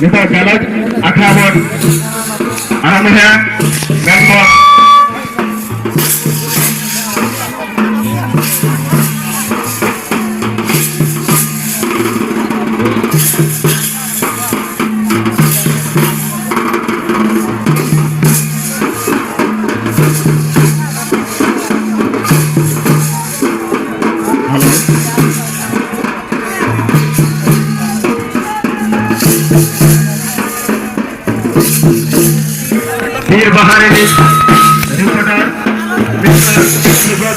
जिसका चालक 18 वोट आनंद है बैंकॉक वीर बहारे रिपोर्टर मिस्टर